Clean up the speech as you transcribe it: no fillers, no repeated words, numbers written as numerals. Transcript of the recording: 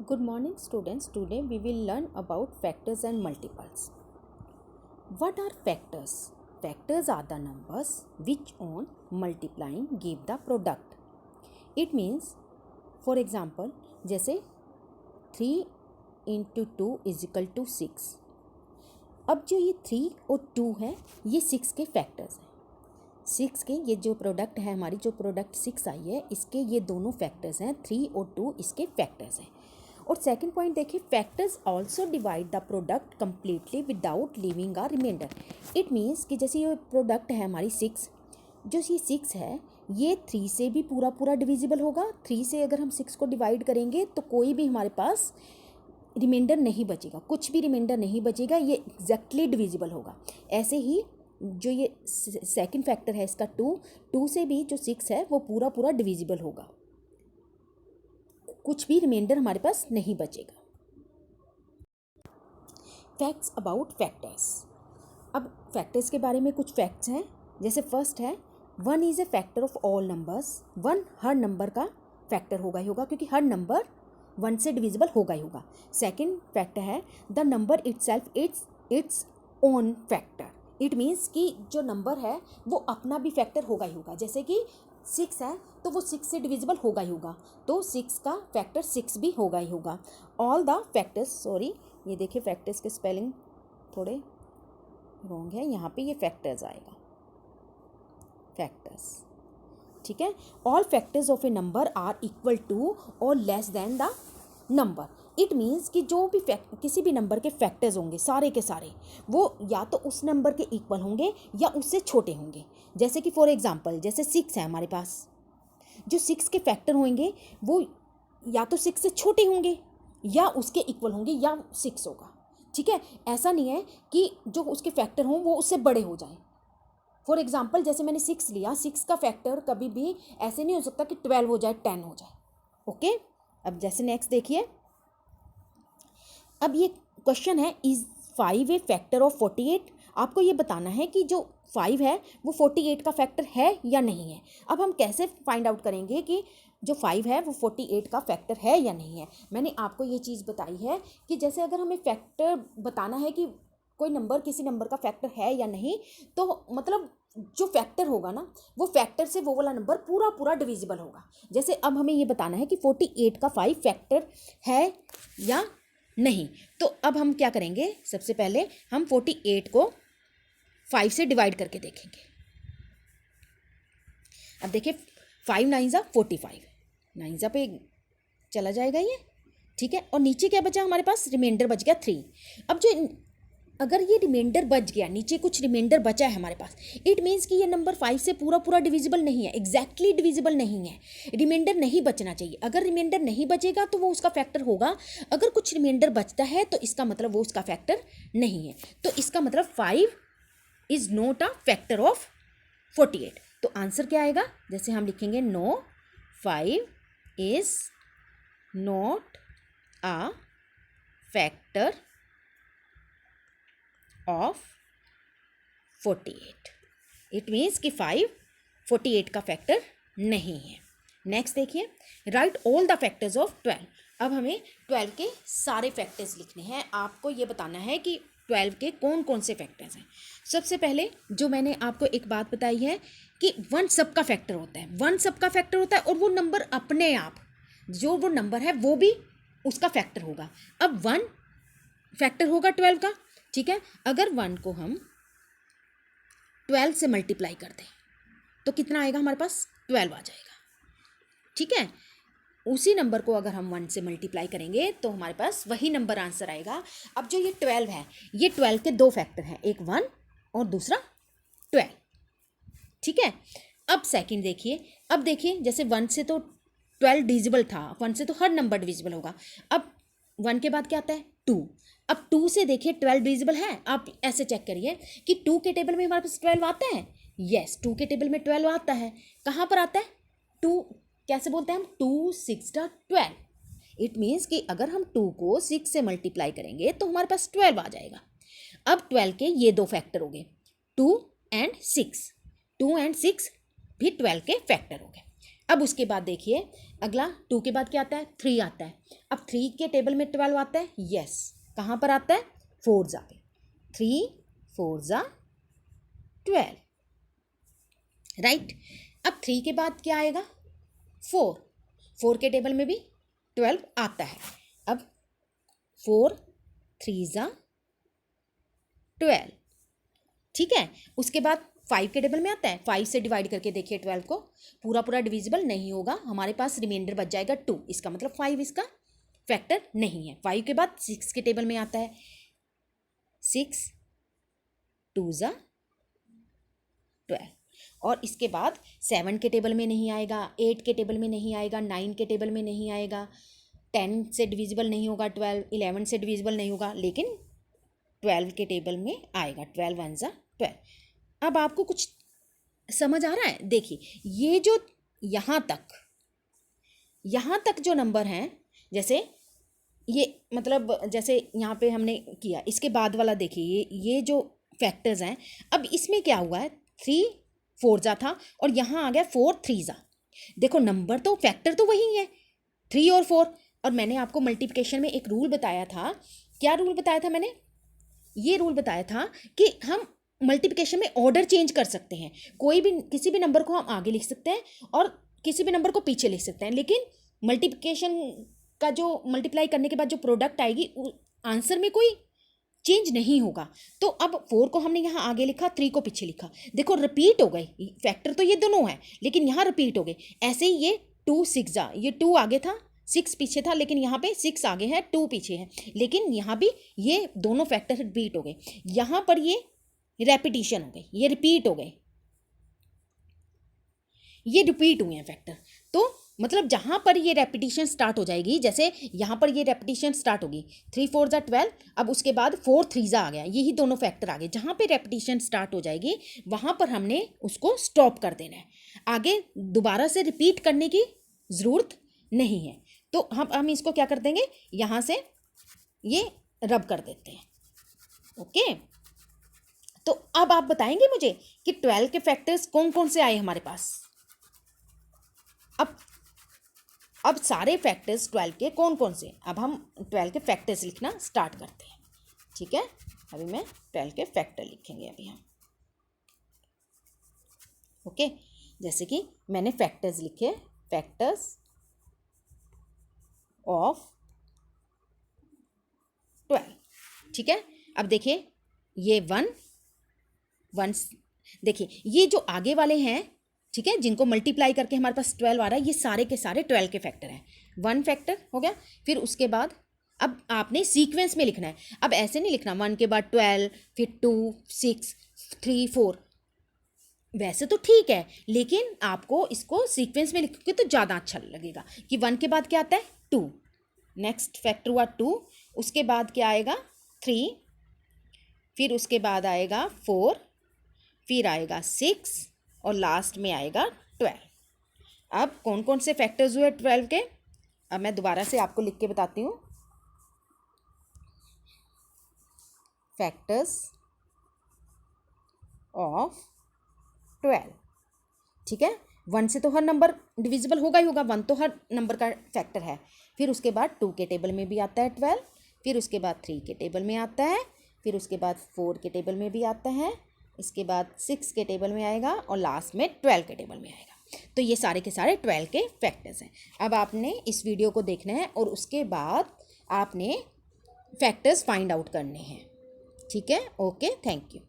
Good morning students. Today we will learn about factors and multiples. What are factors? Factors are the numbers which on multiplying give the product. It means for example जैसे 3 into 2 is equal to 6. अब जो ये 3 और 2 है ये 6 के factors हैं. 6 के ये जो प्रोडक्ट है हमारी जो प्रोडक्ट 6 आई है इसके ये दोनों फैक्टर्स हैं. 3 और 2 इसके फैक्टर्स हैं. और सेकंड पॉइंट देखिए factors also divide the product completely without leaving a remainder. It means कि जैसे ये प्रोडक्ट है हमारी 6, जो ये 6 है ये 3 से भी पूरा डिविजिबल होगा. 3 से अगर हम 6 को डिवाइड करेंगे तो कोई भी हमारे पास रिमाइंडर नहीं बचेगा, कुछ भी रिमाइंडर नहीं बचेगा, ये एग्जैक्टली डिविजिबल होगा. ऐसे ही जो ये सेकंड फैक्टर है इसका 2 से भी जो 6 है वो पूरा डिविजिबल होगा, कुछ भी रिमाइंडर हमारे पास नहीं बचेगा. Facts about factors. अब फैक्टर्स के बारे में कुछ फैक्ट्स हैं. जैसे फर्स्ट है 1 is a factor of all numbers. 1 her number का फैक्टर होगा ही होगा क्योंकि हर नंबर 1 से डिविजिबल होगा ही होगा. सेकेंड फैक्टर है the number itself its own factor. It means कि जो नंबर है वो अपना भी फैक्टर होगा ही होगा. जैसे कि 6 है तो वो 6 से डिविजिबल होगा ही होगा, तो 6 का फैक्टर 6 भी होगा ही होगा. ऑल द फैक्टर्स, सॉरी ये देखिए फैक्टर्स के स्पेलिंग थोड़े रॉन्ग है, यहाँ पे ये फैक्टर्स आएगा, फैक्टर्स, ठीक है. All factors of a number are equal to और less than the number. It means कि जो भी किसी भी नंबर के फैक्टर्स होंगे सारे के सारे वो या तो उस नंबर के इक्वल होंगे या उससे छोटे होंगे. जैसे कि फॉर एग्जांपल जैसे 6 है हमारे पास, जो 6 के फैक्टर होंगे वो या तो 6 से छोटे होंगे या उसके इक्वल होंगे या 6 होगा, ठीक है. ऐसा नहीं है कि जो उसके फैक्टर हों वो उससे बड़े हो जाएं. फॉर एग्जांपल जैसे मैंने 6 लिया, 6 का फैक्टर कभी भी ऐसे नहीं हो सकता कि 12 हो जाए, 10 हो जाए. ओके. अब जैसे नेक्स्ट देखिए, अब ये क्वेश्चन है इज 5 ए फैक्टर ऑफ 48. आपको ये बताना है कि जो 5 है वो 48 का फैक्टर है या नहीं है. अब हम कैसे फाइंड आउट करेंगे कि जो 5 है वो 48 का फैक्टर है या नहीं है. मैंने आपको ये चीज़ बताई है कि जैसे अगर हमें फैक्टर बताना है कि कोई नंबर किसी नंबर का फैक्टर है या नहीं, तो मतलब जो फैक्टर होगा ना वो फैक्टर से वो वाला नंबर पूरा डिविजिबल होगा. जैसे अब हमें ये बताना है कि 48 का 5 फैक्टर है या नहीं. तो अब हम क्या करेंगे, सबसे पहले हम 48 को 5 से डिवाइड करके देखेंगे. अब देखिए 5 9 जा 45, 9 जा पे चला जाएगा ये, ठीक है. और नीचे क्या बचा हमारे पास, रिमाइंडर बच गया 3. अब जो अगर ये रिमाइंडर बच गया, नीचे कुछ रिमाइंडर बचा है हमारे पास, इट मीन्स कि ये नंबर 5 से पूरा डिविजिबल नहीं है, एग्जैक्टली डिविजिबल नहीं है. रिमाइंडर नहीं बचना चाहिए. अगर रिमाइंडर नहीं बचेगा तो वो उसका फैक्टर होगा. अगर कुछ रिमाइंडर बचता है तो इसका मतलब वो उसका फैक्टर नहीं है. तो इसका मतलब 5 is not a factor of 48. तो आंसर क्या आएगा, जैसे हम लिखेंगे no 5 is not a factor of 48. It means कि 5 48 का फैक्टर नहीं है. नेक्स्ट देखिए, right all the factors of 12. अब हमें 12 के सारे फैक्टर्स लिखने हैं. आपको ये बताना है कि 12 के कौन कौन से फैक्टर्स हैं. सबसे पहले जो मैंने आपको एक बात बताई है कि 1 सबका फैक्टर होता है. 1 सबका फैक्टर होता है और वो नंबर अपने आप जो वो नंबर है वो भी उसका फैक्टर होगा. अब 1 फैक्टर होगा 12 का, ठीक है. अगर 1 को हम 12 से मल्टीप्लाई कर दें तो कितना आएगा हमारे पास, 12 आ जाएगा, ठीक है. उसी नंबर को अगर हम 1 से मल्टीप्लाई करेंगे तो हमारे पास वही नंबर आंसर आएगा. अब जो ये 12 है ये 12 के 2 फैक्टर हैं, एक 1 और दूसरा 12, ठीक है. अब सेकंड देखिए, अब देखिए जैसे 1 से तो 12 डिविजिबल था, 1 से तो हर नंबर डिविजिबल होगा. अब 1 के बाद क्या आता है 2. अब 2 से देखिए 12 डिविजिबल है. आप ऐसे चेक करिए कि 2 के टेबल में हमारे पास 12 आता है. यस, 2 के टेबल में 12 आता है. कहाँ पर आता है, 2 कैसे बोलते हैं हम, 2 6 12. इट मीन्स कि अगर हम 2 को 6 से मल्टीप्लाई करेंगे तो हमारे पास 12 आ जाएगा. अब 12 के ये 2 फैक्टर हो गए, 2 एंड 6. 2 एंड 6 भी 12 के फैक्टर हो गए. अब उसके बाद देखिए अगला 2 के बाद क्या आता है, 3 आता है। अब 3 के टेबल में 12 आता है, यस। कहाँ पर आता है, 4 जा पे, 3 4 जा 12, राइट। अब 3 के बाद क्या आएगा, 4 के टेबल में भी 12 आता है। अब 4 3 जा 12, ठीक है। उसके बाद 5 के टेबल में आता है, 5 से डिवाइड करके देखिए 12 को, पूरा पूरा डिविजिबल नहीं होगा, हमारे पास रिमाइंडर बच जाएगा 2, इसका मतलब 5 इसका फैक्टर नहीं है। 5 के बाद 6 के टेबल में आता है, 6 2 जा 12, और इसके बाद 7 के टेबल में नहीं आएगा, 8 के टेबल में नहीं आएगा, 9 के टेबल में नहीं आएगा, 10 से डिविजिबल नहीं होगा 12, 11 से डिविजिबल नहीं होगा, लेकिन 12 के टेबल में आएगा, 12 1 जा 12। अब आपको कुछ समझ आ रहा है, देखिए ये जो यहाँ तक जो नंबर हैं, जैसे ये मतलब जैसे यहाँ पे हमने किया, इसके बाद वाला देखिए ये जो फैक्टर्स हैं, अब इसमें क्या हुआ है, 3 4 जा था और यहाँ आ गया 4 3 जा। देखो नंबर तो फैक्टर तो वही है 3 और 4, और मैंने आपको मल्टीप्लिकेशन में एक रूल बताया था। क्या रूल बताया था मैंने, ये रूल बताया था कि हम मल्टीप्लिकेशन में ऑर्डर चेंज कर सकते हैं, कोई भी किसी भी नंबर को हम आगे लिख सकते हैं और किसी भी नंबर को पीछे लिख सकते हैं, लेकिन मल्टीप्लिकेशन का जो मल्टीप्लाई करने के बाद जो प्रोडक्ट आएगी आंसर में कोई चेंज नहीं होगा। तो अब 4 को हमने यहाँ आगे लिखा, 3 को पीछे लिखा, देखो रिपीट हो गए, फैक्टर तो ये दोनों है लेकिन यहाँ रिपीट हो गए। ऐसे ही ये 2 6 जा, ये 2 आगे था 6 पीछे था, लेकिन यहाँ पे 6 आगे है 2 पीछे है, लेकिन यहाँ भी ये दोनों फैक्टर रिपीट हो गए। यहाँ पर ये रेपिटिशन हो गई, ये रिपीट हो गए, ये रिपीट हुए हैं फैक्टर। तो मतलब जहाँ पर ये रेपिटिशन स्टार्ट हो जाएगी, जैसे यहाँ पर ये रेपिटिशन स्टार्ट होगी 3 4 जा 12, अब उसके बाद 4 3 जा आ गया, यही दोनों फैक्टर आ गए। जहाँ पे रेपिटिशन स्टार्ट हो जाएगी वहाँ पर हमने उसको स्टॉप कर देना है, आगे दोबारा से रिपीट करने की ज़रूरत नहीं है। तो हम इसको क्या कर देंगे, यहाँ से ये रब कर देते हैं, ओके। तो अब आप बताएंगे मुझे कि 12 के फैक्टर्स कौन कौन से आए हमारे पास। अब सारे फैक्टर्स 12 के कौन कौन से, अब हम 12 के फैक्टर्स लिखना स्टार्ट करते हैं, ठीक है। अभी मैं 12 के फैक्टर लिखेंगे अभी हम, ओके। जैसे कि मैंने फैक्टर्स लिखे, फैक्टर्स ऑफ 12, ठीक है। अब देखिए ये 1 देखिए ये जो आगे वाले हैं, ठीक है, जिनको मल्टीप्लाई करके हमारे पास 12 आ रहा है, ये सारे के सारे 12 के फैक्टर हैं। 1 फैक्टर हो गया, फिर उसके बाद अब आपने सीक्वेंस में लिखना है। अब ऐसे नहीं लिखना 1 के बाद 12 फिर 2 6 3 4, वैसे तो ठीक है, लेकिन आपको इसको सीक्वेंस में लिखोगे तो ज़्यादा अच्छा लगेगा कि 1 के बाद क्या आता है 2, नेक्स्ट फैक्टर हुआ 2, उसके बाद क्या आएगा 3, फिर उसके बाद आएगा 4, फिर आएगा 6 और लास्ट में आएगा 12। अब कौन कौन से फैक्टर्स हुए 12 के, अब मैं दोबारा से आपको लिख के बताती हूँ। फैक्टर्स ऑफ 12, ठीक है। 1 से तो हर नंबर डिविजिबल होगा ही होगा, 1 तो हर नंबर का फैक्टर है। फिर उसके बाद 2 के टेबल में भी आता है 12, फिर उसके बाद 3 के टेबल में आता है, फिर उसके बाद 4 के टेबल में भी आता है, इसके बाद 6 के टेबल में आएगा और लास्ट में 12 के टेबल में आएगा। तो ये सारे के सारे 12 के फैक्टर्स हैं। अब आपने इस वीडियो को देखना है और उसके बाद आपने फैक्टर्स फाइंड आउट करने हैं, ठीक है। Okay, thank you.